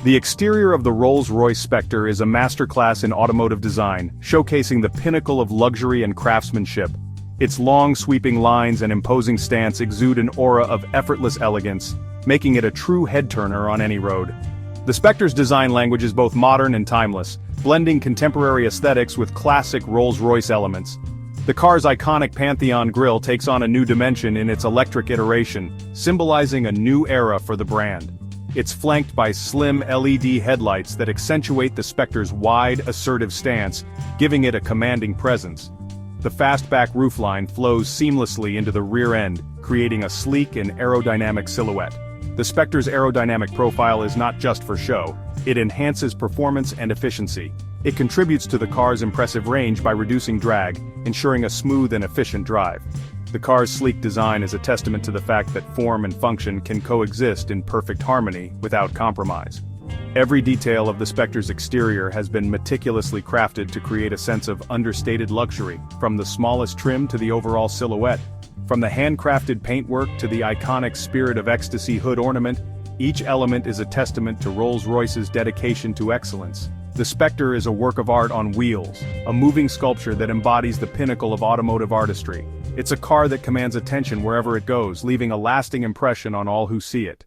The exterior of the Rolls-Royce Spectre is a masterclass in automotive design, showcasing the pinnacle of luxury and craftsmanship. Its long sweeping lines and imposing stance exude an aura of effortless elegance, making it a true head-turner on any road. The Spectre's design language is both modern and timeless, blending contemporary aesthetics with classic Rolls-Royce elements. The car's iconic Pantheon grille takes on a new dimension in its electric iteration, symbolizing a new era for the brand. It's flanked by slim LED headlights that accentuate the Spectre's wide, assertive stance, giving it a commanding presence. The fastback roofline flows seamlessly into the rear end, creating a sleek and aerodynamic silhouette. The Spectre's aerodynamic profile is not just for show, it enhances performance and efficiency. It contributes to the car's impressive range by reducing drag, ensuring a smooth and efficient drive. The car's sleek design is a testament to the fact that form and function can coexist in perfect harmony without compromise. Every detail of the Spectre's exterior has been meticulously crafted to create a sense of understated luxury, from the smallest trim to the overall silhouette. From the handcrafted paintwork to the iconic Spirit of Ecstasy hood ornament, each element is a testament to Rolls-Royce's dedication to excellence. The Spectre is a work of art on wheels, a moving sculpture that embodies the pinnacle of automotive artistry. It's a car that commands attention wherever it goes, leaving a lasting impression on all who see it.